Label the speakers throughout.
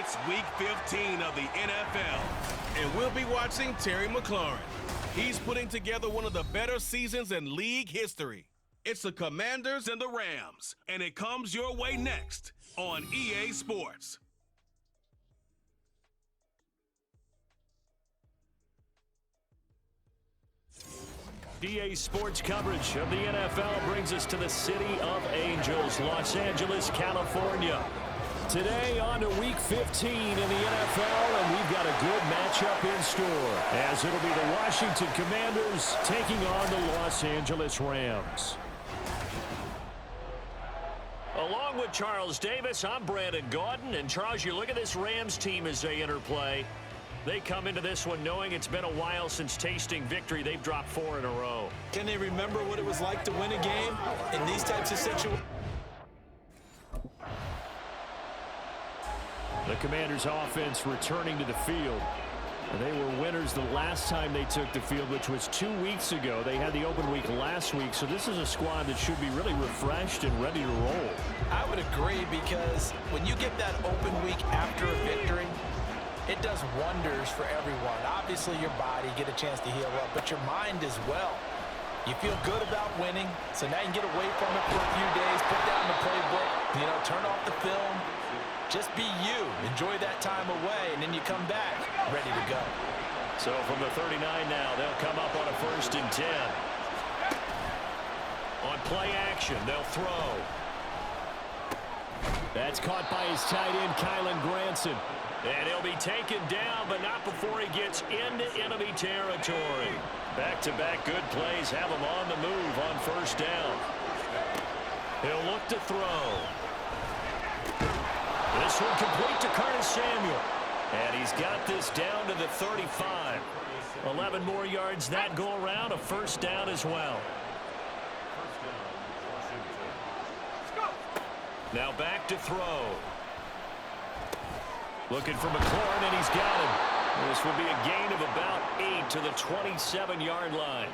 Speaker 1: It's Week 15 of the NFL, and we'll be watching Terry McLaurin. He's putting together one of the better seasons in league history. It's the Commanders and the Rams, and it comes your way next on EA Sports.
Speaker 2: EA Sports coverage of the NFL brings us to the City of Angels, Los Angeles, California. Today on to Week 15 in the NFL, and we've got a good matchup in store, as it'll be the Washington Commanders taking on the Los Angeles Rams. Along with Charles Davis, I'm Brandon Gaudin, and Charles, you look at this Rams team as they interplay. They come into this one knowing it's been a while since tasting victory. They've dropped 4 in a row.
Speaker 3: Can they remember what it was like to win a game in these types of situations?
Speaker 2: The Commanders' offense returning to the field. They were winners the last time they took the field, which was 2 weeks ago. They had the open week last week, so this is a squad that should be really refreshed and ready to roll.
Speaker 3: I would agree, because when you get that open week after a victory, it does wonders for everyone. Obviously, your body, get a chance to heal up, but your mind as well. You feel good about winning, so now you can get away from it for a few days, put down the playbook, turn off the film. Just be you. Enjoy that time away, and then you come back ready to go.
Speaker 2: So from the 39 now, they'll come up on a 1st and 10. On play action, they'll throw. That's caught by his tight end, Kylen Granson. And he'll be taken down, but not before he gets into enemy territory. Back-to-back good plays have him on the move on 1st down. He'll look to throw. This one complete to Curtis Samuel. And he's got this down to the 35. 11 more yards that go around, a 1st down as well. Now back to throw. Looking for McLaurin, and he's got him. This will be a gain of about 8 to the 27-yard line.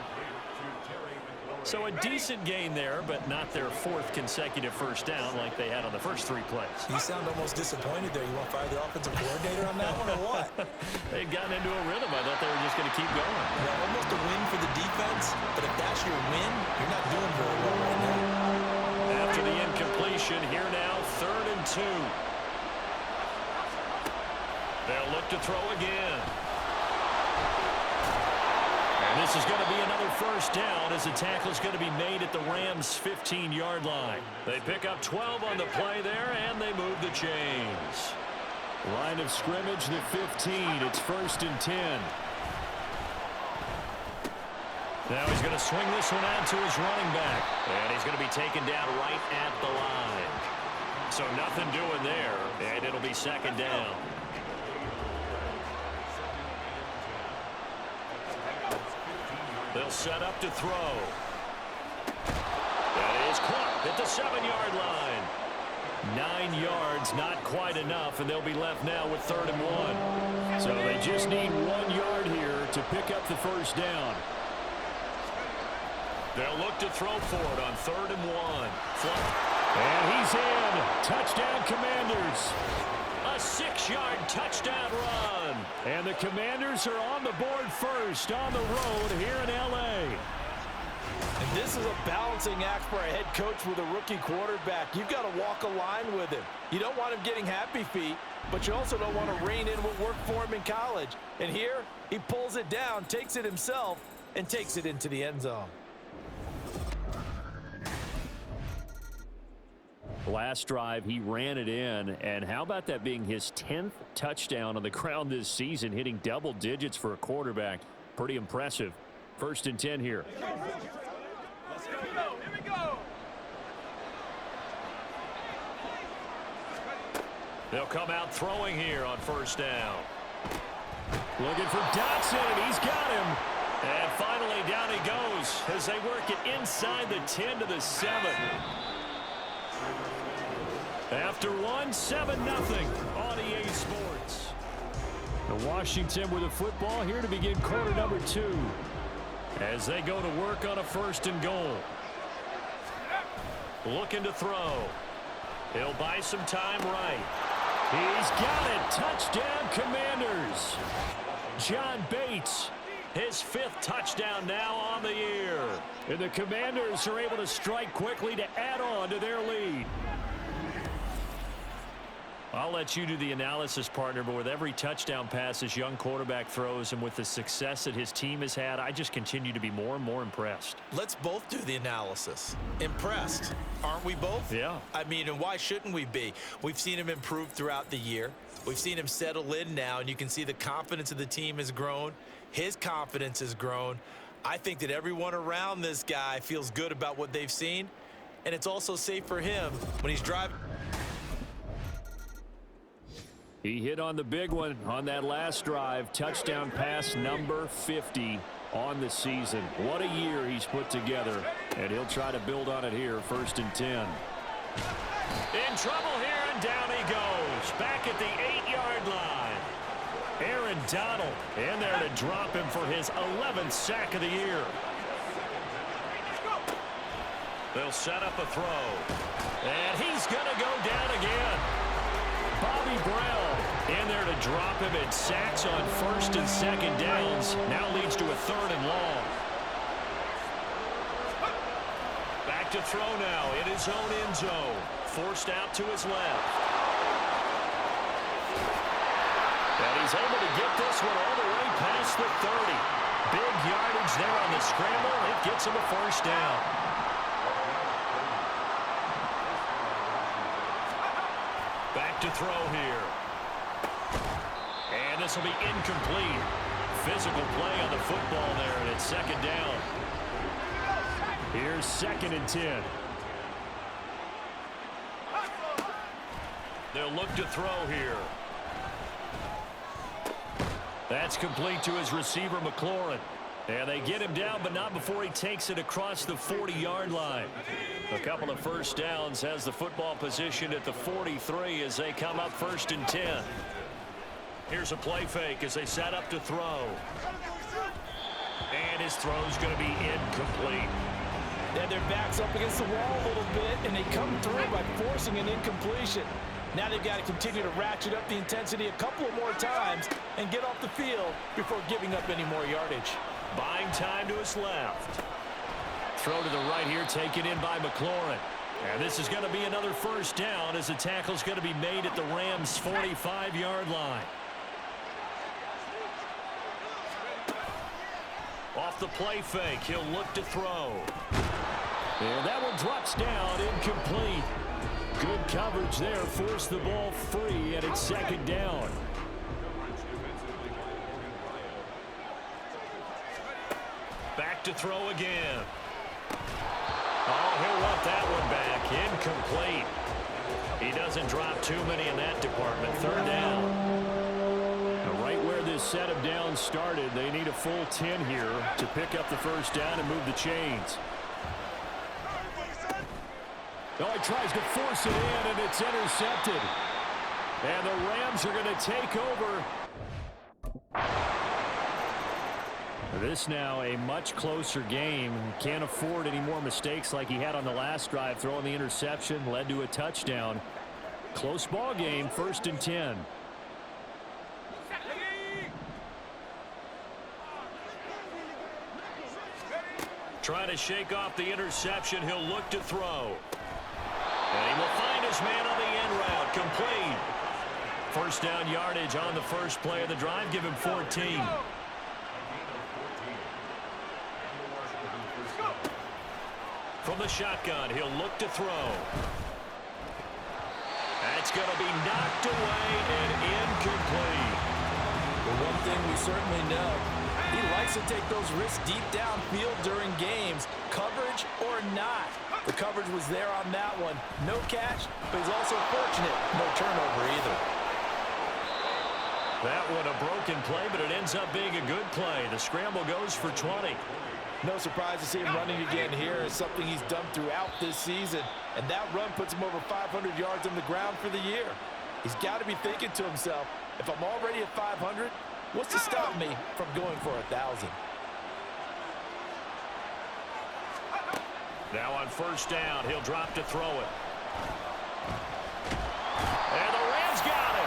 Speaker 2: So a decent gain there, but not their 4th consecutive 1st down like they had on the first 3 plays.
Speaker 3: You sound almost disappointed there. You want to fire the offensive coordinator on that one or what?
Speaker 2: They'd gotten into a rhythm. I thought they were just going to keep going.
Speaker 3: Yeah, almost a win for the defense, but if that's your win, you're not doing very well right now.
Speaker 2: After the incompletion, here now, 3rd and 2. They'll look to throw again. And this is going to be another 1st down, as the tackle is going to be made at the Rams' 15-yard line. They pick up 12 on the play there, and they move the chains. Line of scrimmage, the 15. It's 1st and 10. Now he's going to swing this one out to his running back. And he's going to be taken down right at the line. So nothing doing there, and it'll be 2nd down. They'll set up to throw. That is caught at the 7-yard line. 9 yards, not quite enough, and they'll be left now with 3rd and 1. So they just need 1 yard here to pick up the 1st down. They'll look to throw for it on 3rd and 1. And he's in. Touchdown, Commanders. A 6-yard touchdown run. And the Commanders are on the board first on the road here in L.A.
Speaker 3: And this is a balancing act for a head coach with a rookie quarterback. You've got to walk a line with him. You don't want him getting happy feet, but you also don't want to rein in what worked for him in college. And here, he pulls it down, takes it himself, and takes it into the end zone.
Speaker 2: Last drive, he ran it in, and how about that being his 10th touchdown on the ground this season, hitting double digits for a quarterback. Pretty impressive. 1st and 10 here.
Speaker 1: Let's go. Here we go.
Speaker 2: They'll come out throwing here on 1st down. Looking for Dotson, and he's got him. And finally, down he goes as they work it inside the 10 to the 7. After 1, 7-0 on EA Sports. The Washington with the football here to begin quarter number 2. As they go to work on a 1st and goal. Looking to throw. He'll buy some time right. He's got it. Touchdown, Commanders. John Bates, his 5th touchdown now on the year. And the Commanders are able to strike quickly to add on to their lead. I'll let you do the analysis, partner, but with every touchdown pass this young quarterback throws and with the success that his team has had, I just continue to be more and more impressed.
Speaker 3: Let's both do the analysis. Impressed, aren't we both?
Speaker 2: Yeah.
Speaker 3: I mean, and why shouldn't we be? We've seen him improve throughout the year. We've seen him settle in now, and you can see the confidence of the team has grown. His confidence has grown. I think that everyone around this guy feels good about what they've seen, and it's also safe for him when he's driving.
Speaker 2: He hit on the big one on that last drive. Touchdown pass number 50 on the season. What a year he's put together, and he'll try to build on it here, 1st and 10. In trouble here, and down he goes. Back at the 8-yard line. Aaron Donald in there to drop him for his 11th sack of the year. They'll set up a throw. And he's going to go down again. Bobby Brown in there to drop him, and sacks on 1st and 2nd downs. Now leads to a 3rd and long. Back to throw now in his own end zone. Forced out to his left. And he's able to get this one all the way past the 30. Big yardage there on the scramble. It gets him a 1st down. Back to throw here. And this will be incomplete. Physical play on the football there, and it's 2nd down. Here's 2nd and 10. They'll look to throw here. That's complete to his receiver, McLaurin. And they get him down, but not before he takes it across the 40-yard line. A couple of 1st downs, has the football positioned at the 43 as they come up 1st and 10. Here's a play fake as they set up to throw. And his throw's going to be incomplete.
Speaker 3: And their back's up against the wall a little bit, and they come through by forcing an incompletion. Now they've got to continue to ratchet up the intensity a couple of more times and get off the field before giving up any more yardage.
Speaker 2: Buying time to his left. Throw to the right here, taken in by McLaurin. And this is going to be another 1st down as the tackle's going to be made at the Rams' 45-yard line. Off the play fake, he'll look to throw. And that one drops down, incomplete. Good coverage there, forced the ball free, and it's 2nd down. Back to throw again. Oh, he'll want that one back. Incomplete. He doesn't drop too many in that department. 3rd down. Now, right where this set of downs started, they need a full 10 here to pick up the 1st down and move the chains. Oh, he tries to force it in, and it's intercepted. And the Rams are going to take over. This now a much closer game. Can't afford any more mistakes like he had on the last drive. Throwing the interception led to a touchdown. Close ball game, 1st and 10. Trying to shake off the interception. He'll look to throw. And he will find his man on the end route. Complete. 1st down yardage on the first play of the drive. Give him 14. From the shotgun, he'll look to throw. That's going to be knocked away and incomplete.
Speaker 3: Well, one thing we certainly know, he likes to take those risks deep downfield during games, coverage or not. The coverage was there on that one. No catch, but he's also fortunate. No turnover either.
Speaker 2: That one a broken play, but it ends up being a good play. The scramble goes for 20.
Speaker 3: No surprise to see him running again here. It's something he's done throughout this season. And that run puts him over 500 yards on the ground for the year. He's got to be thinking to himself, if I'm already at 500, what's to stop me from going for 1,000?
Speaker 2: Now on 1st down, he'll drop to throw it. And the Rams got it.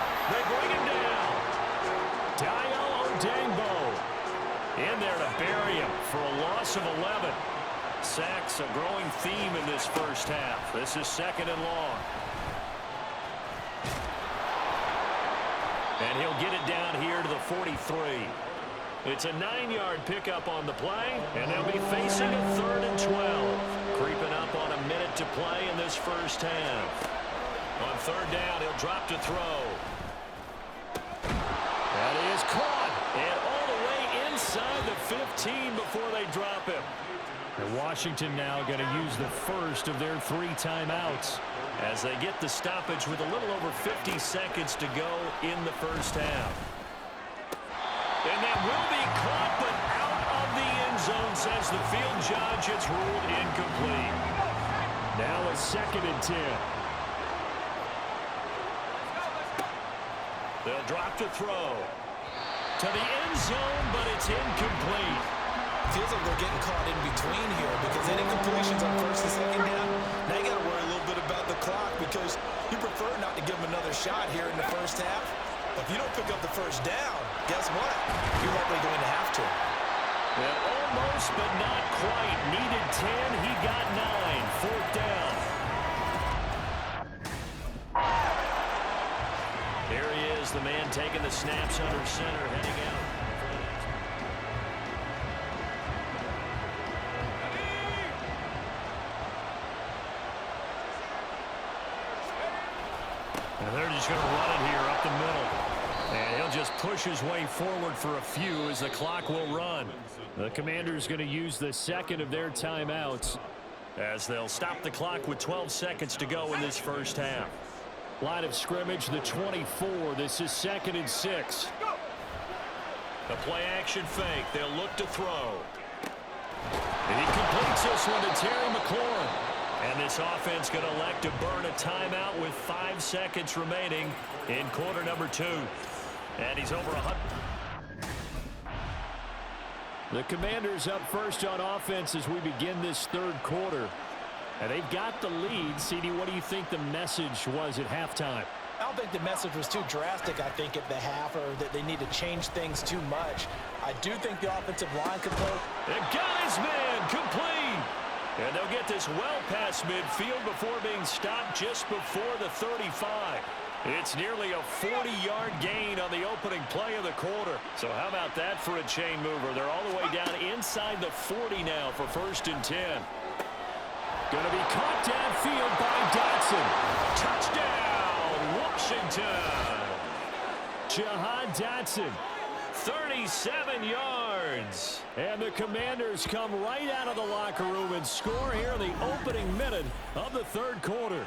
Speaker 2: sacks, a growing theme in this first half. This is 2nd and long. And he'll get it down here to the 43. It's a 9-yard pickup on the play, and they'll be facing a 3rd and 12. Creeping up on a minute to play in this first half. On 3rd down, he'll drop to throw. That is caught, and all the way inside the 15 before they drop him. And Washington now going to use the first of their 3 timeouts as they get the stoppage with a little over 50 seconds to go in the first half. And that will be caught, but out of the end zone, says the field judge. It's ruled incomplete. Now a 2nd and 10. They'll drop to throw. To the end zone, but it's incomplete.
Speaker 3: Feels like they're getting caught in between here because any completions on 1st and 2nd down, now you got to worry a little bit about the clock because you prefer not to give them another shot here in the first half. But if you don't pick up the 1st down, guess what? You're likely going to have to.
Speaker 2: Well, almost, but not quite. Needed 10. He got 9. 4th down. Here he is, the man taking the snaps under center, heading out. And they're just going to run it here up the middle. And he'll just push his way forward for a few as the clock will run. The Commanders going to use the 2nd of their timeouts as they'll stop the clock with 12 seconds to go in this first half. Line of scrimmage, the 24. This is 2nd and 6. The play action fake. They'll look to throw. And he completes this one to Terry McLaurin. And this offense going to elect to burn a timeout with 5 seconds remaining in quarter number 2. And he's over 100. The Commanders up first on offense as we begin this 3rd quarter. And they've got the lead. CD, what do you think the message was at halftime?
Speaker 3: I don't think the message was too drastic, I think, at the half, or that they need to change things too much. I do think the offensive line could play.
Speaker 2: They've got his man complete. And they'll get this well past midfield before being stopped just before the 35. It's nearly a 40-yard gain on the opening play of the quarter. So how about that for a chain mover? They're all the way down inside the 40 now for 1st and 10. Going to be caught downfield by Dotson. Touchdown, Washington. Jahan Dotson, 37 yards. And the Commanders come right out of the locker room and score here in the opening minute of the 3rd quarter.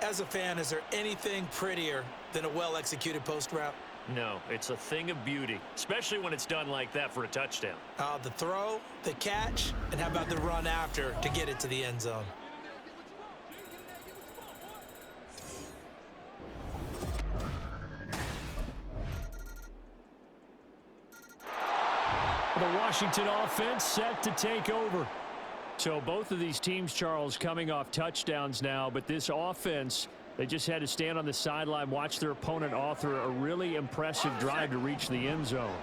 Speaker 3: As a fan, is there anything prettier than a well-executed post route?
Speaker 2: No, it's a thing of beauty, especially when it's done like that for a touchdown.
Speaker 3: The throw, the catch, and how about the run after to get it to the end zone?
Speaker 2: The Washington offense set to take over. So both of these teams, Charles, coming off touchdowns now, but this offense, they just had to stand on the sideline, watch their opponent author a really impressive drive to reach the end zone.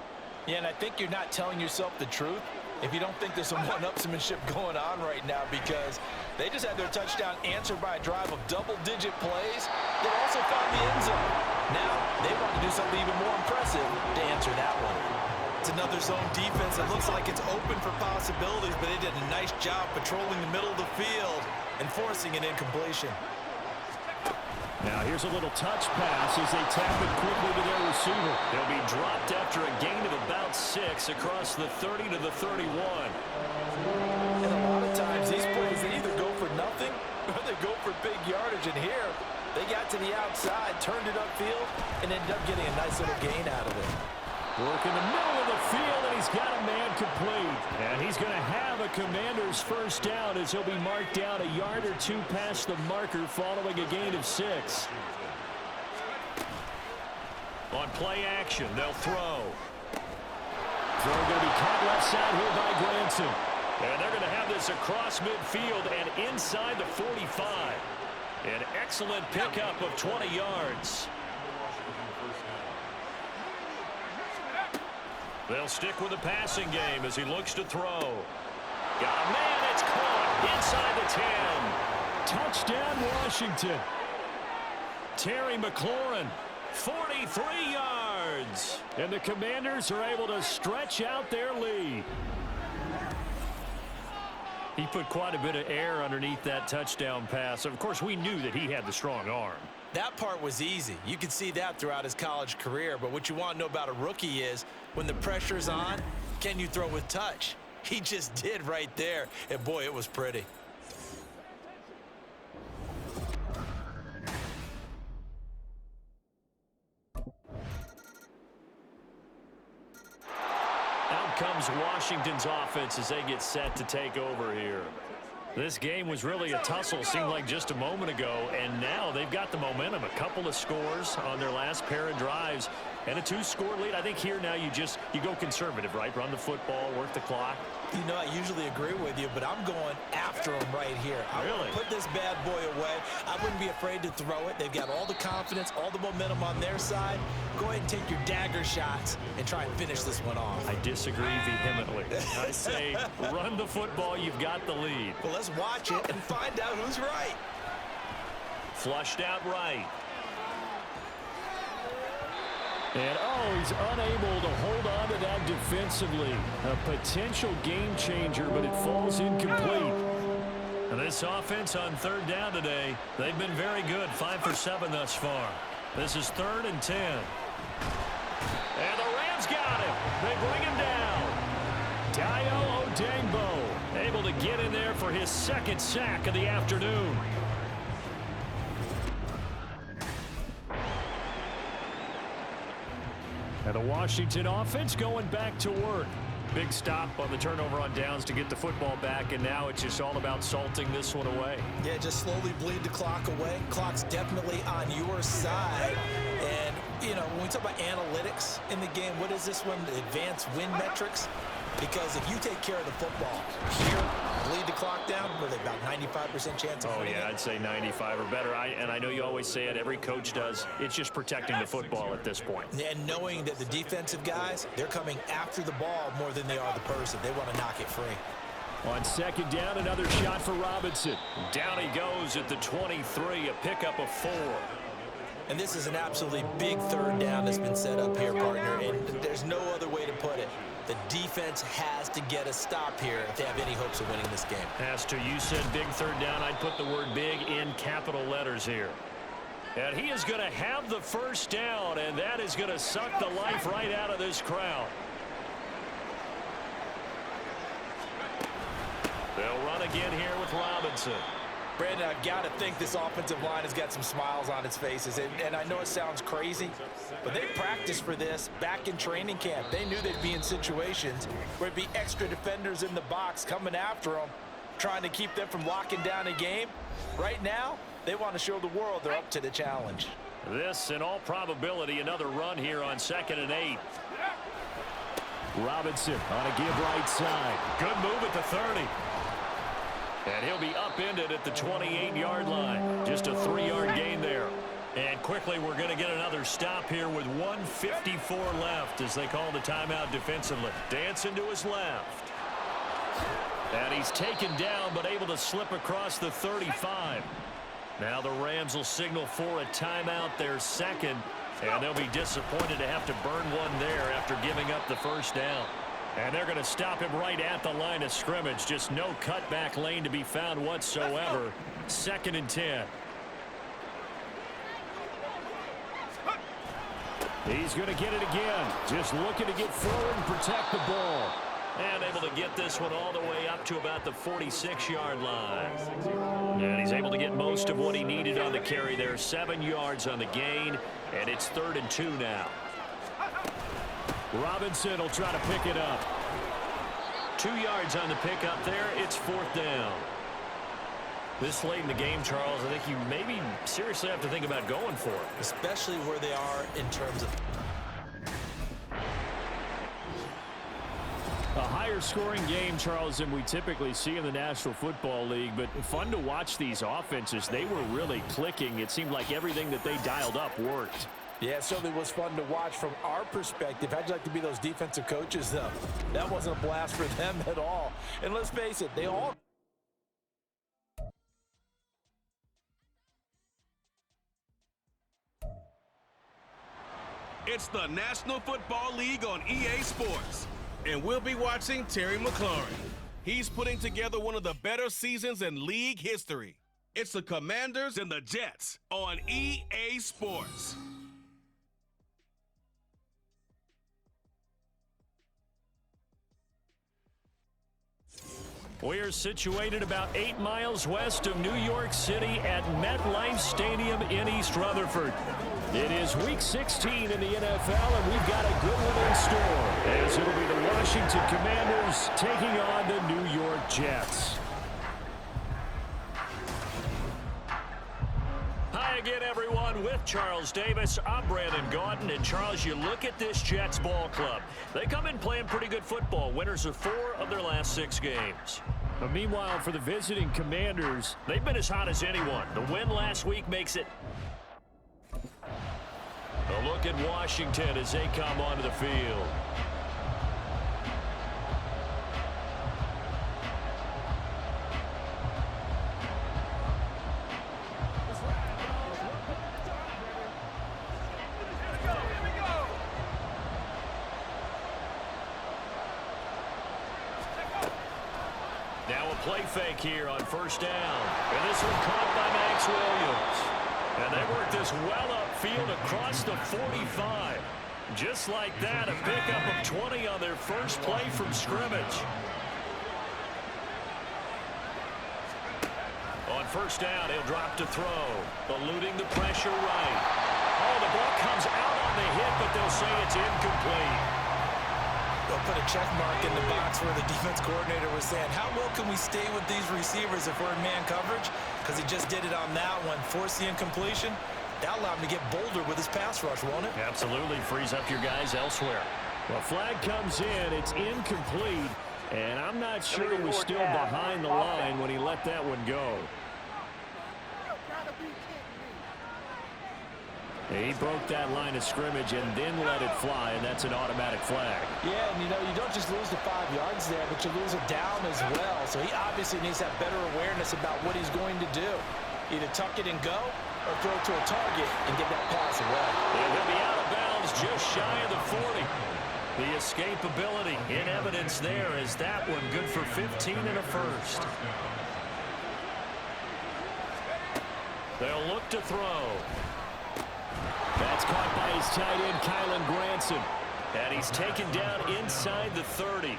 Speaker 3: Yeah, and I think you're not telling yourself the truth if you don't think there's some one-upsmanship going on right now, because they just had their touchdown answered by a drive of double-digit plays that also found the end zone. Now they want to do something even more impressive to answer that one. It's another zone defense that looks like it's open for possibilities, but they did a nice job patrolling the middle of the field and forcing an incompletion.
Speaker 2: Now here's a little touch pass as they tap it quickly to their receiver. They'll be dropped after a gain of about 6 across the 30 to the 31.
Speaker 3: And a lot of times these plays, they either go for nothing or they go for big yardage. And here, they got to the outside, turned it upfield, and ended up getting a nice little gain out of it.
Speaker 2: Work in the middle of the field, and he's got a man complete. And he's going to have a Commander's first down as he'll be marked down a yard or 2 past the marker following a gain of 6. On play action, they'll throw. Throw going to be caught left side here by Granson. And they're going to have this across midfield and inside the 45. An excellent pickup of 20 yards. They'll stick with the passing game as he looks to throw. Got a man. It's caught inside the 10. Touchdown, Washington. Terry McLaurin, 43 yards. And the Commanders are able to stretch out their lead. He put quite a bit of air underneath that touchdown pass. Of course, we knew that he had the strong arm.
Speaker 3: That part was easy. You could see that throughout his college career. But what you want to know about a rookie is when the pressure's on, can you throw with touch? He just did right there. And, boy, it was pretty.
Speaker 2: Out comes Washington's offense as they get set to take over here. This game was really a tussle, seemed like just a moment ago, and now they've got the momentum. A couple of scores on their last pair of drives and a 2-score lead. I think here now you go conservative, right? Run the football, work the clock.
Speaker 3: You know, I usually agree with you, but I'm going after him right here. I want to put this bad boy away. I wouldn't be afraid to throw it. They've got all the confidence, all the momentum on their side. Go ahead and take your dagger shots and try and finish this one off.
Speaker 2: I disagree vehemently. I say run the football. You've got the lead.
Speaker 3: Well, let's watch it and find out who's right.
Speaker 2: Flushed out right. And, he's unable to hold on to that defensively. A potential game changer, but it falls incomplete. And this offense on third down today, they've been very good. 5 for 7 thus far. This is 3rd and 10. And the Rams got him. They bring him down. Dayo Odeyingbo able to get in there for his 2nd sack of the afternoon. And the Washington offense going back to work. Big stop on the turnover on downs to get the football back, and now it's just all about salting this one away.
Speaker 3: Yeah, just slowly bleed the clock away. Clock's definitely on your side. And, you know, when we talk about analytics in the game, what is this one? Advanced win metrics? Because if you take care of the football here, bleed the clock down, with about 95% chance of winning it.
Speaker 2: I'd say 95 or better. And I know you always say it, every coach does. It's just protecting the football at this point.
Speaker 3: And knowing that the defensive guys, they're coming after the ball more than they are the person. They want to knock it free.
Speaker 2: On 2nd down, another shot for Robinson. Down he goes at the 23, a pickup of 4.
Speaker 3: And this is an absolutely big 3rd down that's been set up here, partner, and there's no other way to put it. The defense has to get a stop here if they have any hopes of winning this game.
Speaker 2: Has to. You said big 3rd down. I'd put the word big in capital letters here. And he is going to have the 1st down, and that is going to suck the life right out of this crowd. They'll run again here with Robinson.
Speaker 3: Brandon, I've got to think this offensive line has got some smiles on its faces. And I know it sounds crazy, but they practiced for this back in training camp. They knew they'd be in situations where it'd be extra defenders in the box coming after them, trying to keep them from locking down a game. Right now, they want to show the world they're up to the challenge.
Speaker 2: This, in all probability, another run here on 2nd and 8. Robinson on a give right side. Good move at the 30. And he'll be upended at the 28-yard line. Just a 3-yard gain there. And quickly, we're going to get another stop here with 1:54 left as they call the timeout defensively. Dancing to his left. And he's taken down, but able to slip across the 35. Now the Rams will signal for a timeout, their 2nd. And they'll be disappointed to have to burn one there after giving up the 1st down. And they're going to stop him right at the line of scrimmage. Just no cutback lane to be found whatsoever. 2nd and 10. He's going to get it again. Just looking to get forward and protect the ball. And able to get this one all the way up to about the 46-yard line. And he's able to get most of what he needed on the carry there. 7 yards on the gain. And it's 3rd and 2 now. Robinson will try to pick it up. 2 yards on the pickup there. It's 4th down. This late in the game, Charles, I think you maybe seriously have to think about going for it.
Speaker 3: Especially where they are in terms of...
Speaker 2: A higher scoring game, Charles, than we typically see in the National Football League, but fun to watch these offenses. They were really clicking. It seemed like everything that they dialed up worked.
Speaker 3: Yeah, it certainly was fun to watch from our perspective. How'd you like to be those defensive coaches, though? That wasn't a blast for them at all. And let's face it, they all...
Speaker 1: It's the National Football League on EA Sports, and we'll be watching Terry McLaurin. He's putting together one of the better seasons in league history. It's the Commanders and the Jets on EA Sports.
Speaker 2: We're situated about 8 miles west of New York City at MetLife Stadium in East Rutherford. It is Week 16 in the NFL, and we've got a good one in store, as it'll be the Washington Commanders taking on the New York Jets. Hi again, everyone. With Charles Davis, I'm Brandon Gaudin. And Charles, you look at this Jets ball club. They come in playing pretty good football. Winners of 4 of their last 6 games. But meanwhile, for the visiting Commanders, they've been as hot as anyone. The win last week makes it... A look at Washington as they come onto the field. Now a play fake here on first down. And this one caught by Max Williams. And they work this well upfield across the 45. Just like that, a pickup of 20 on their first play from scrimmage. On first down, he'll drop to throw. Eluding the pressure right. Oh, the ball comes out on the hit, but they'll say it's incomplete.
Speaker 3: They'll put a check mark in the box where the defense coordinator was saying, how well can we stay with these receivers if we're in man coverage? Because he just did it on that one, force the incompletion. That'll allow him to get bolder with his pass rush, won't it?
Speaker 2: Absolutely, frees up your guys elsewhere. Well, flag comes in, it's incomplete, and I'm not sure he was still behind the line when he let that one go. He broke that line of scrimmage and then let it fly, and that's an automatic flag.
Speaker 3: Yeah, and you know, you don't just lose the 5 yards there, but you lose it down as well. So he obviously needs to have better awareness about what he's going to do. Either tuck it and go, or throw to a target and get that pass away.
Speaker 2: And he'll be out of bounds just shy of the 40. The escapability in evidence there is that one good for 15 and a first. They'll look to throw. That's caught by his tight end, Kylan Granson. And he's taken down inside the 30.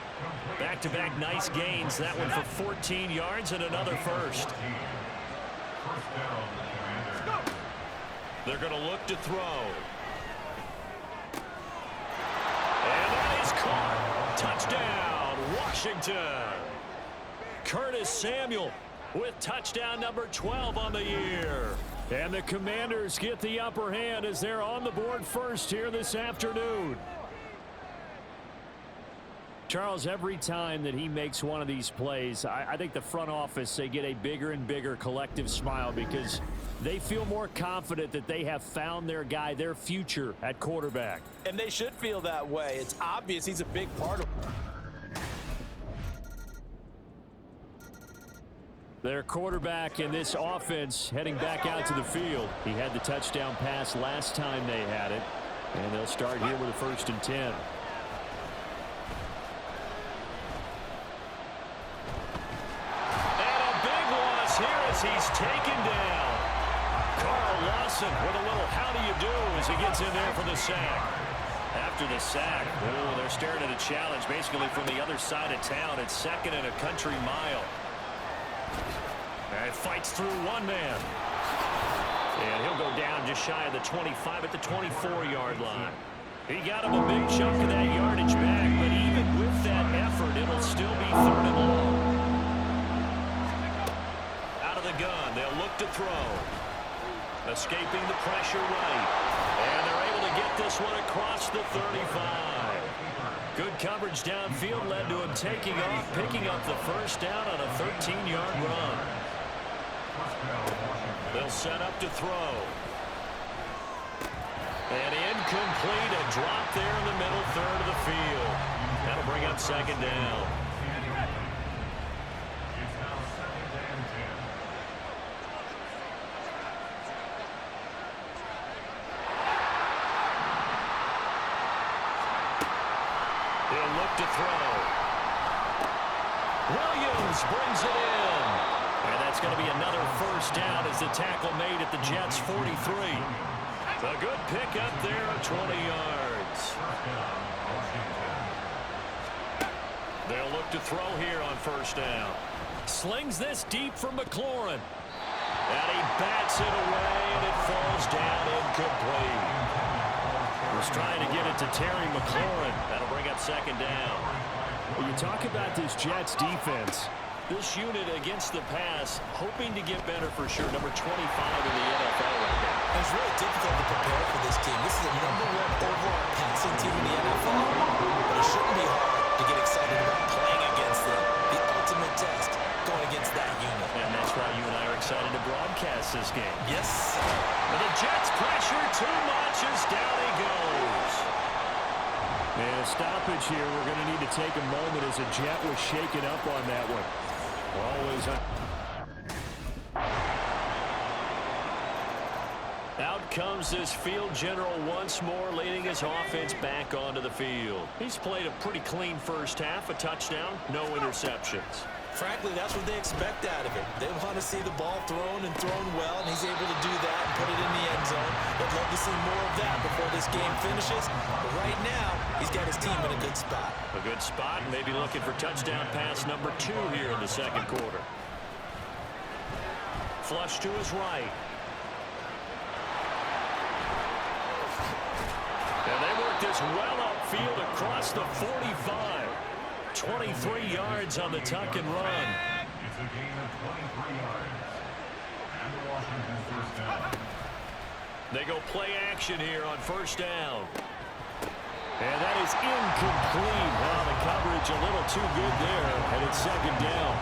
Speaker 2: Back-to-back nice gains. That one for 14 yards and another first. They're going to look to throw. And that is caught. Touchdown, Washington. Curtis Samuel with touchdown number 12 on the year. And the Commanders get the upper hand as they're on the board first here this afternoon. Charles, every time that he makes one of these plays, I think the front office, they get a bigger and bigger collective smile because they feel more confident that they have found their guy, their future at quarterback.
Speaker 3: And they should feel that way. It's obvious he's a big part of it.
Speaker 2: Their quarterback in this offense heading back out to the field. He had the touchdown pass last time they had it. And they'll start here with a 1st and 10. And a big loss here as he's taken down. Carl Lawson with a little how do you do as he gets in there for the sack. After the sack, oh, they're staring at a challenge basically from the other side of town. It's 2nd and a country mile. And fights through one man. And he'll go down just shy of the 25 at the 24-yard line. He got him a big chunk of that yardage back, but even with that effort, it'll still be 3rd and long. Out of the gun, they'll look to throw. Escaping the pressure right. And they're able to get this one across the 35. Good coverage downfield led to him taking off, picking up the first down on a 13-yard run. They'll set up to throw. And incomplete, a drop there in the middle third of the field. That'll bring up second down. He'll look to throw. Williams brings it in. And that's going to be another first down as the tackle made at the Jets' 43. A good pickup there of 20 yards. They'll look to throw here on first down. Slings this deep for McLaurin. And he bats it away, and it falls down incomplete. Was trying to get it to Terry McLaurin. That'll bring up second down.
Speaker 4: When you talk about this Jets defense,
Speaker 2: this unit against the pass, hoping to get better for sure. Number 25 in the NFL right now.
Speaker 3: It's really difficult to prepare for this team. This is a #1 overall passing team in the NFL. But it shouldn't be hard to get excited about playing against them. The ultimate test going against that unit.
Speaker 2: And that's why you and I are excited to broadcast this game.
Speaker 3: Yes.
Speaker 2: And the Jets pressure too much as down he goes.
Speaker 4: and a stoppage here. We're going to need to take a moment as a Jet was shaken up on that one. Always
Speaker 2: Out comes this field general once more, leading his offense back onto the field. He's played a pretty clean first half, a touchdown, no interceptions.
Speaker 3: Frankly, that's what they expect out of him. They want to see the ball thrown and thrown well, and he's able to do that and put it in the end zone. They'd love to see more of that before this game finishes. But right now, he's got his team in a good spot.
Speaker 2: A good spot, maybe looking for touchdown pass number 2 here in the second quarter. Flush to his right. And they work this well upfield across the 45. 23 yards on the tuck and run.
Speaker 5: It's a gain of 23 yards. And the Washington first down.
Speaker 2: They go play action here on first down.
Speaker 4: And that is incomplete. Well, the coverage a little too good there, and it's second down.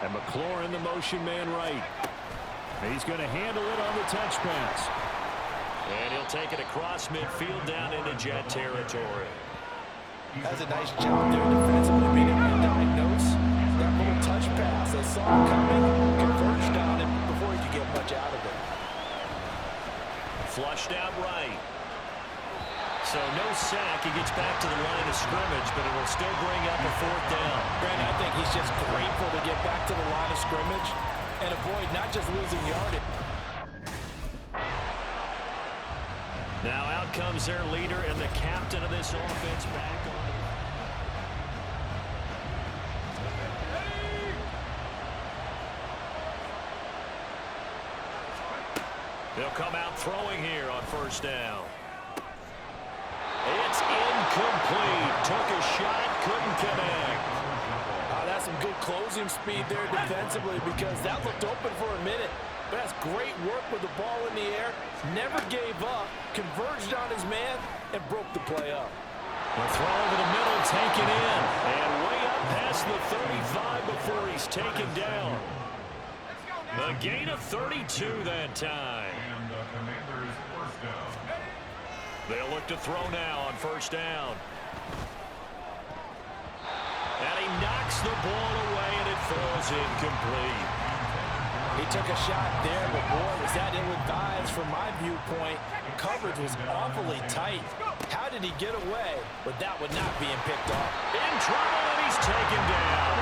Speaker 4: And McLaurin, the motion man right. He's going to handle it on the touch pass.
Speaker 2: And he'll take it across midfield down into Jet territory.
Speaker 3: Has a nice job there defensively, being able to diagnose that little touch pass. They saw it coming, converged on it before he could get much out of it.
Speaker 2: Flushed out right. So no sack. He gets back to the line of scrimmage, but it'll still bring up a fourth down.
Speaker 3: Brandon, I think he's just grateful to get back to the line of scrimmage and avoid not just losing yardage.
Speaker 2: Now out comes their leader and the captain of this offense back on. They'll come out throwing here on first down. It's incomplete. Took a shot, couldn't connect.
Speaker 3: That's some good closing speed there defensively, because that looked open for a minute. But that's great work with the ball in the air. Never gave up, converged on his man, and broke the play up.
Speaker 2: The throw over the middle, taken in. And way up past the 35 before he's taken down. A gain of 32 that time.
Speaker 5: And the Commanders first down.
Speaker 2: They'll look to throw now on first down. And he knocks the ball away, and it falls incomplete.
Speaker 3: He took a shot there, but boy, was that ill-advised from my viewpoint. Coverage was awfully tight. How did he get away with that one not being picked off?
Speaker 2: In trouble, and he's taken down.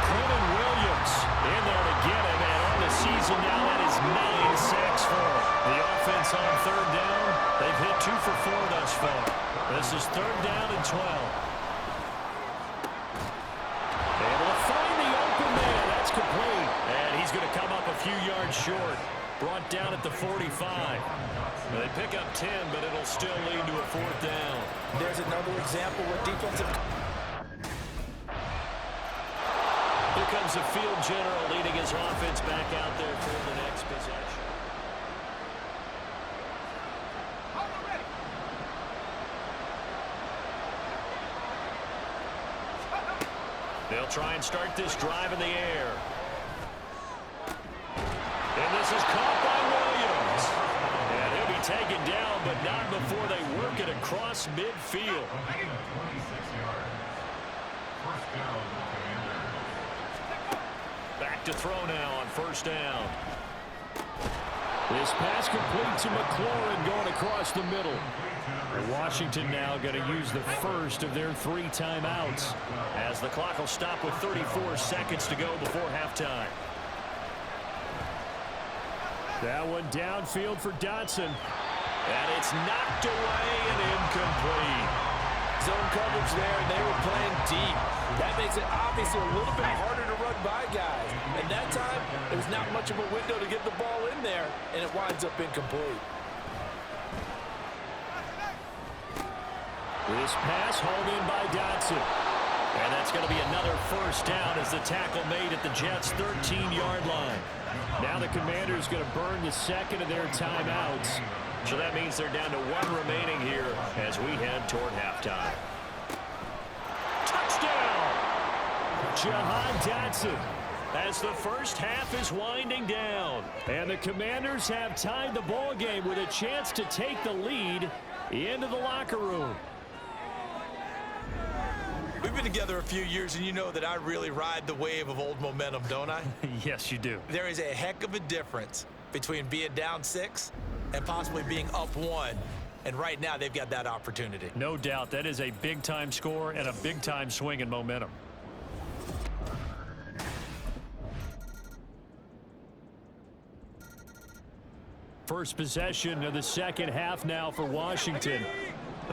Speaker 2: Quentin Williams in there to get him, and on the season now, that is 9 sacks for him. The offense on third down, they've hit 2 for 4 thus far. This is third down and 12. Able to find the open man. That's complete. And he's going to come up a few yards short. Brought down at the 45. They pick up 10, but it'll still lead to a fourth down.
Speaker 3: There's another example where defensive...
Speaker 2: Here comes the field general leading his offense back out there for the next possession. They'll try and start this drive in the air. across midfield.
Speaker 5: A gain of 26 yards. First down, Commanders.
Speaker 2: Back to throw now on first down.
Speaker 4: This pass complete to McLaurin going across the middle. And Washington now going to use the first of their 3 timeouts,
Speaker 2: as the clock will stop with 34 seconds to go before halftime.
Speaker 4: That one downfield for Dotson.
Speaker 2: And it's knocked away and incomplete.
Speaker 3: Zone coverage there, and they were playing deep. That makes it obviously a little bit harder to run by guys. And that time, there was not much of a window to get the ball in there, and it winds up incomplete.
Speaker 4: This pass hauled in by Dotson.
Speaker 2: And that's going to be another first down as the tackle made at the Jets' 13-yard line.
Speaker 4: Now the Commanders going to burn the second of their timeouts.
Speaker 2: So that means they're down to 1 remaining here as we head toward halftime. Touchdown!
Speaker 4: Jahan Dotson.
Speaker 2: As the first half is winding down.
Speaker 4: And the Commanders have tied the ball game with a chance to take the lead into the locker room.
Speaker 3: We've been together a few years, and you know that I really ride the wave of old momentum, don't I?
Speaker 4: Yes, you do.
Speaker 3: There is a heck of a difference between being down 6 and possibly being up 1. And right now, they've got that opportunity.
Speaker 4: No doubt. That is a big-time score and a big-time swing in momentum. First possession of the second half now for Washington.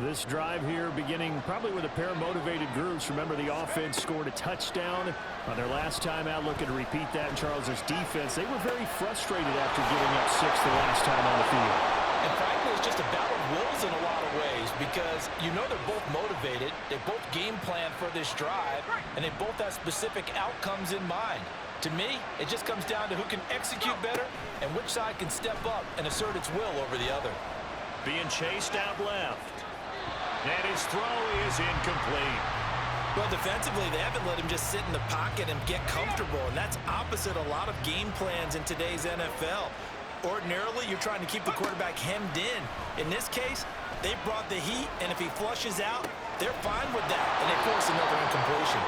Speaker 4: This drive here beginning probably with a pair of motivated groups. Remember, the offense scored a touchdown on their last time out, looking to repeat that in Charles's defense. They were very frustrated after giving up 6 the last time on the field.
Speaker 3: And frankly, it's just a battle of wills in a lot of ways because you know they're both motivated, they both game plan for this drive, and they both have specific outcomes in mind. To me, it just comes down to who can execute better and which side can step up and assert its will over the other.
Speaker 2: Being chased out left. And his throw is incomplete.
Speaker 3: Well, defensively, they haven't let him just sit in the pocket and get comfortable, and that's opposite a lot of game plans in today's NFL. Ordinarily, you're trying to keep the quarterback hemmed in. In this case, they brought the heat, and if he flushes out, they're fine with that, and they force another incompletion.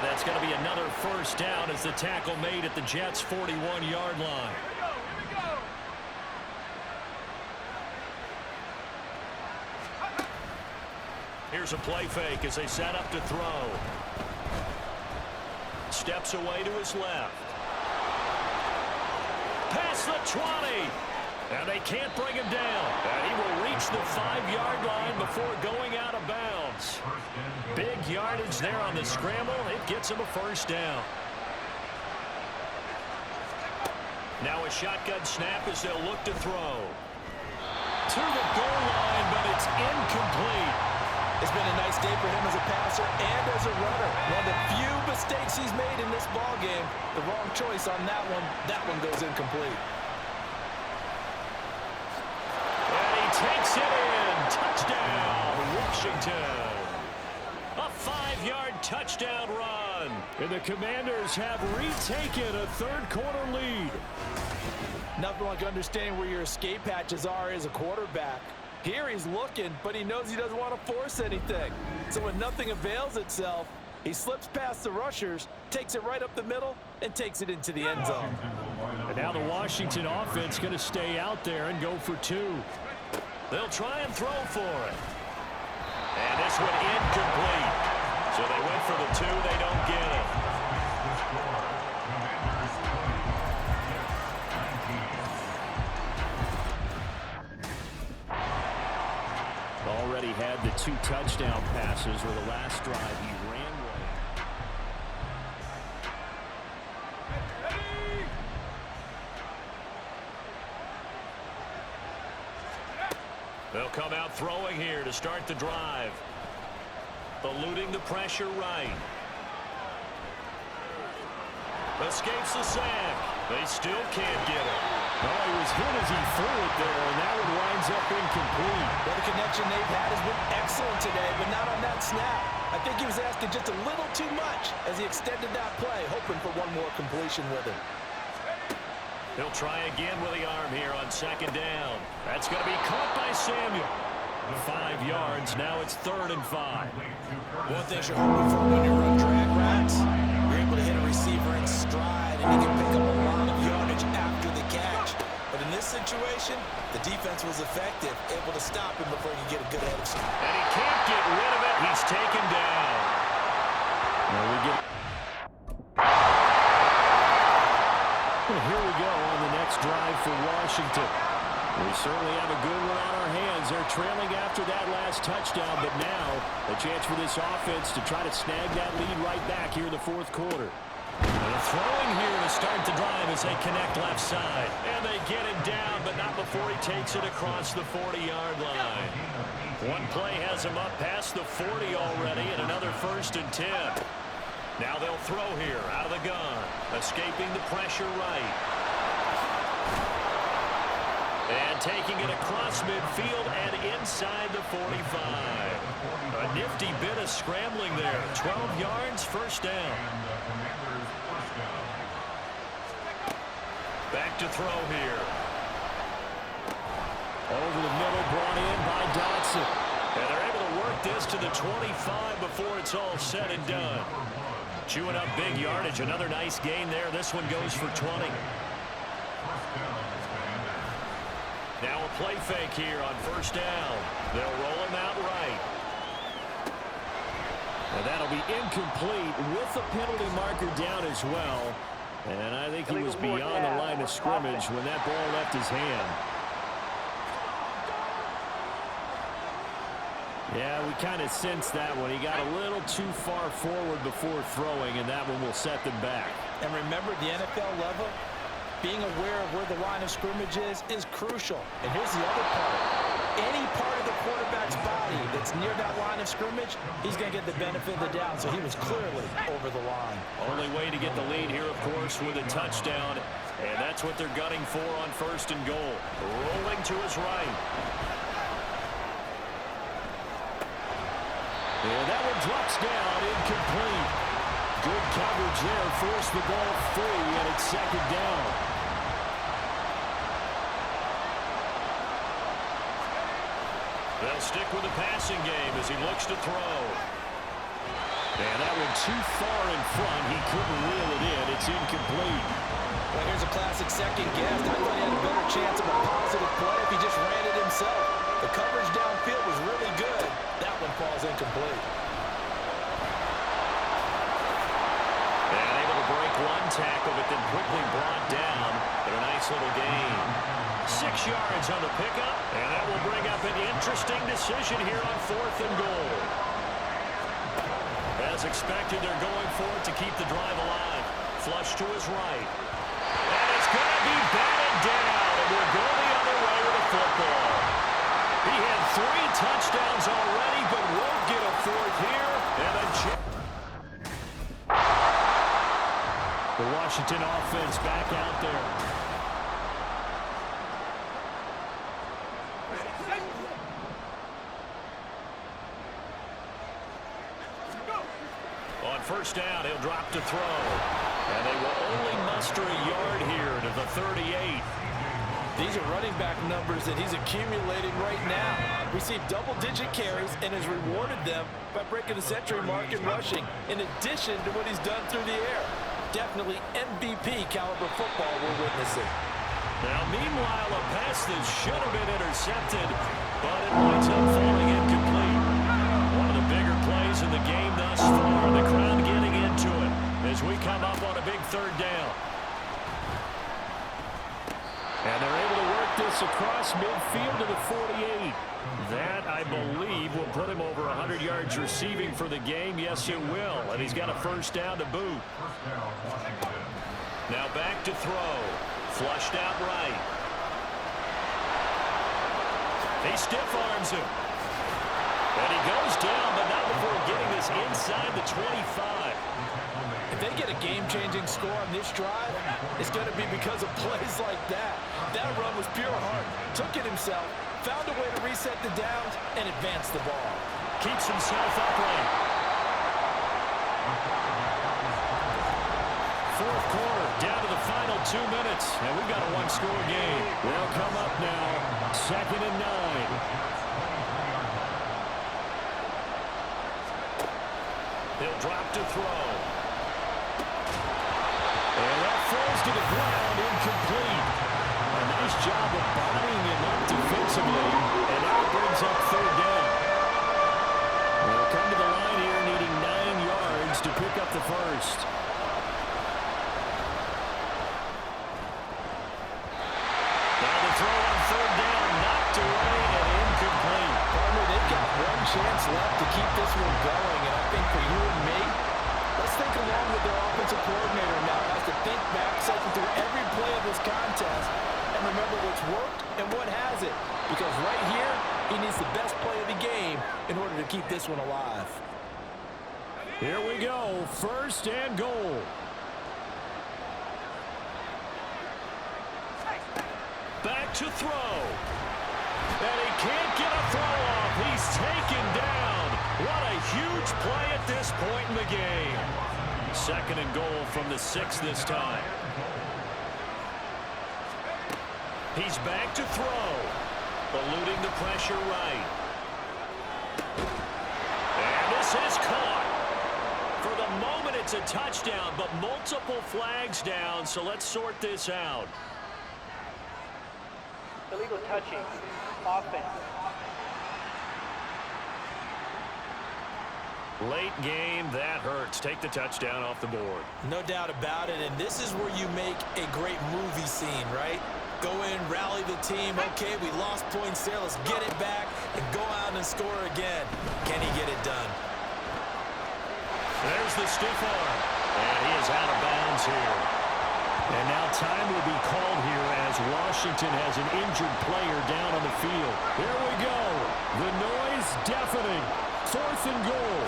Speaker 2: And that's going to be another first down as the tackle made at the Jets' 41-yard line. Here's a play fake as they set up to throw. Steps away to his left. Past the 20. And they can't bring him down. And he will reach the 5-yard line before going out of bounds. Big yardage there on the scramble. It gets him a first down. Now a shotgun snap as they'll look to throw. To the goal line, but it's incomplete.
Speaker 3: It's been a nice day for him as a passer and as a runner. One of the few mistakes he's made in this ball game. The wrong choice on that one. That one goes incomplete.
Speaker 2: And he takes it in. Touchdown, Washington. A 5-yard touchdown run.
Speaker 4: And the Commanders have retaken a third-quarter lead.
Speaker 3: Nothing like understanding where your escape hatches are as a quarterback. Here he's looking, but he knows he doesn't want to force anything. So when nothing avails itself, he slips past the rushers, takes it right up the middle, and takes it into the end zone.
Speaker 4: And now the Washington offense going to stay out there and go for 2.
Speaker 2: They'll try and throw for it. And this one incomplete. So they went for the 2. They don't get it.
Speaker 4: Already had the 2 touchdown passes, or the last drive he ran
Speaker 2: with. They'll come out throwing here to start the drive. Eluding the pressure right. Escapes the sack. They still can't get it.
Speaker 4: Oh, he was hit as he threw it there, and that one winds up incomplete.
Speaker 3: Well, the connection they've had has been excellent today, but not on that snap. I think he was asking just a little too much as he extended that play, hoping for one more completion with it.
Speaker 2: He'll try again with the arm here on second down. That's going to be caught by Samuel. 5 yards. Now it's 3rd and 5.
Speaker 3: One thing you're hoping for when you run drag routes, you're able to hit a receiver in stride, and you can pick up a lot of yardage after the catch. But in this situation, the defense was effective, able to stop him before he could get a good head of steam.
Speaker 2: And he can't get rid of it. He's taken down.
Speaker 4: Here we go on the next drive for Washington. We certainly have a good one on our hands. They're trailing after that last touchdown, but now a chance for this offense to try to snag that lead right back here in the 4th quarter.
Speaker 2: And a throwing here to start the drive as they connect left side. And they get him down, but not before he takes it across the 40-yard line. One play has him up past the 40 already, and another 1st and 10. Now they'll throw here out of the gun, escaping the pressure right. And taking it across midfield and inside the 45. A nifty bit of scrambling there. 12 yards, 1st down. Back to throw here.
Speaker 4: Over the middle, brought in by Dotson.
Speaker 2: And they're able to work this to the 25 before it's all said and done. Chewing up big yardage. Another nice gain there. This one goes for 20. Now a play fake here on 1st down. They'll roll him out right.
Speaker 4: And that'll be incomplete with the penalty marker down as well. And I think he was beyond the line of scrimmage when that ball left his hand. Yeah, we kind of sensed that one. He got a little too far forward before throwing, and that one will set them back.
Speaker 3: And remember, the NFL level, being aware of where the line of scrimmage is crucial. And here's the other part. Any part of the quarterback's body that's near that line of scrimmage, he's going to get the benefit of the doubt. So he was clearly over the line.
Speaker 2: Only way to get the lead here, of course, with a touchdown. And that's what they're gunning for on 1st and goal. Rolling to his right.
Speaker 4: And that one drops down, incomplete. Good coverage there, forced the ball free, and it's 2nd down.
Speaker 2: They'll stick with the passing game as he looks to throw.
Speaker 4: And that one too far in front. He couldn't reel it in. It's incomplete.
Speaker 3: Well, here's a classic second guess. I thought he had a better chance of a positive play if he just ran it himself. The coverage downfield was really good. That one falls incomplete.
Speaker 2: And able to break one tackle, but then quickly brought down. But a nice little gain. 6 yards on the pickup, and that will bring up an interesting decision here on 4th and goal. As expected, they're going for it to keep the drive alive. Flush to his right. And it's going to be batted down, and we'll go the other way with the football. He had 3 touchdowns already, but won't get a 4th here. And
Speaker 4: the Washington offense back out there.
Speaker 2: On 1st down, he'll drop to throw. And they will only muster a yard here to the 38.
Speaker 3: These are running back numbers that he's accumulating right now. Received double-digit carries and has rewarded them by breaking the century mark in rushing, in addition to what he's done through the air. Definitely MVP caliber football we're witnessing.
Speaker 2: Now, meanwhile, a pass that should have been intercepted, but it winds up falling incomplete. One of the bigger plays in the game thus far. The crowd getting into it as we come up on a big 3rd down.
Speaker 4: And they're able to work this across midfield to the 48. That, I believe, will put him over 100 yards receiving for the game. Yes, it will. And he's got a 1st down to boot.
Speaker 2: Now back to throw. Flushed out right. He stiff-arms him. And he goes down, but not before getting this inside the 25.
Speaker 3: If they get a game-changing score on this drive, it's going to be because of plays like that. That run was pure heart. Took it himself, found a way to reset the downs, and advance the ball.
Speaker 2: Keeps himself upright. 4th quarter, down to the final 2 minutes, and we've got a 1-score game.
Speaker 4: They'll come up now, 2nd and 9.
Speaker 2: He'll drop to throw. And that falls to the ground, incomplete. A nice job of bodying him up defensively, and now it brings up third down. They'll come to the line here needing 9 yards to pick up the first. Now the throw on third down, knocked away and incomplete.
Speaker 3: Partner, they've got one chance left to keep this one going, and I think for you and me, let's think along with their offensive coordinator now as to think back, cycle through every play of this contest, and remember what's worked and what hasn't. Because right here, he needs the best play of the game in order to keep this one alive.
Speaker 2: Here we go, first and goal. Back to throw. And he can't get a throw off. He's taken down. What a huge play at this point in the game. Second and goal from the 6 this time. He's back to throw. Eluding the pressure right. And this is caught. For the moment, it's a touchdown, but multiple flags down, so let's sort this out.
Speaker 6: Illegal touching. Offense.
Speaker 2: Late game, that hurts. Take the touchdown off the board.
Speaker 3: No doubt about it, and this is where you make a great movie scene, right? Go in, rally the team. Okay, we lost points there. Let's get it back and go out and score again. Can he get it done?
Speaker 2: There's the stiff arm. And he is out of bounds here. And now time will be called here as Washington has an injured player down on the field. Here we go. The noise deafening. 4th and goal.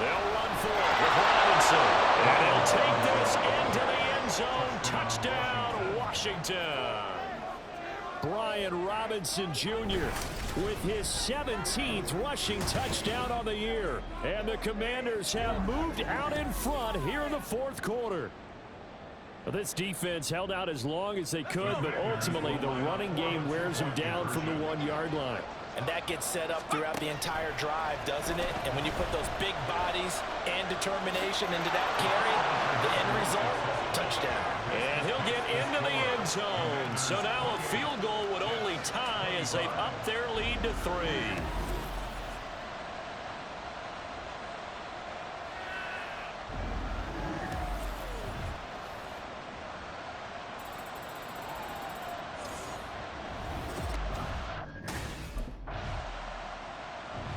Speaker 2: They'll run for it with Robinson. And he'll take this into the end zone. Touchdown, Washington. Brian Robinson Jr. with his 17th rushing touchdown on the year. And the Commanders have moved out in front here in the 4th quarter. This defense held out as long as they could, but ultimately the running game wears them down from the 1-yard line.
Speaker 3: And that gets set up throughout the entire drive, doesn't it? And when you put those big bodies and determination into that carry, the end result, touchdown.
Speaker 2: And he'll get into the end zone. So now a field goal would only tie as they've upped their lead to 3.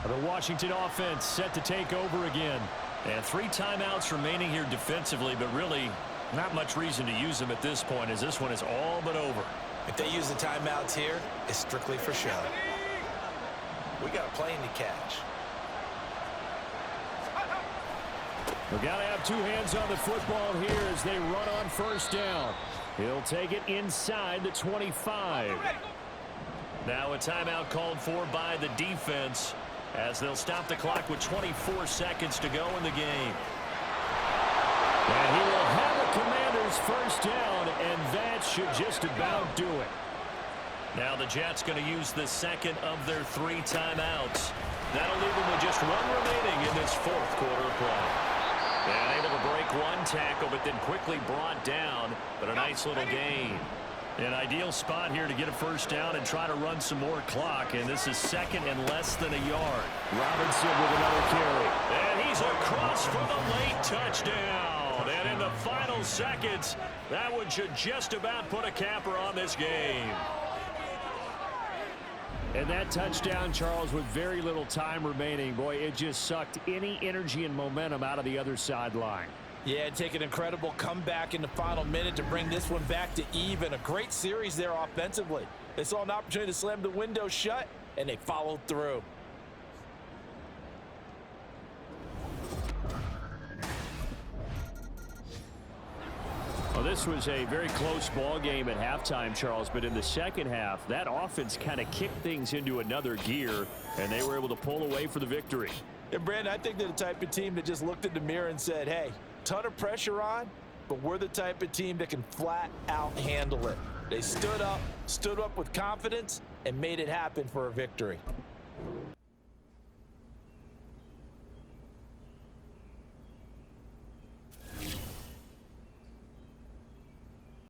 Speaker 2: The Washington offense set to take over again. And 3 timeouts remaining here defensively, but really not much reason to use them at this point as this one is all but over.
Speaker 3: If they use the timeouts here, it's strictly for show. We got a plane to catch.
Speaker 2: We've got to have 2 hands on the football here as they run on first down. He'll take it inside the 25. Now a timeout called for by the defense as they'll stop the clock with 24 seconds to go in the game. And he will have a Commanders first down, and that should just about do it. Now the Jets going to use the second of their 3 timeouts. That'll leave them with just 1 remaining in this 4th quarter play. And able to break 1 tackle, but then quickly brought down, but a nice little gain. An ideal spot here to get a first down and try to run some more clock, and this is 2nd and less than a yard. Robinson with another carry. And he's across for the late touchdown. And in the final seconds, that one should just about put a capper on this game. And that touchdown, Charles, with very little time remaining, boy, it just sucked any energy and momentum out of the other sideline.
Speaker 3: Yeah, it'd take an incredible comeback in the final minute to bring this one back to even. A great series there offensively. They saw an opportunity to slam the window shut, and they followed through.
Speaker 4: Well, this was a very close ball game at halftime, Charles, but in the second half, that offense kind of kicked things into another gear, and they were able to pull away for the victory.
Speaker 3: And, Brandon, I think they're the type of team that just looked in the mirror and said, hey, ton of pressure on, but we're the type of team that can flat out handle it. They stood up with confidence, and made it happen for a victory.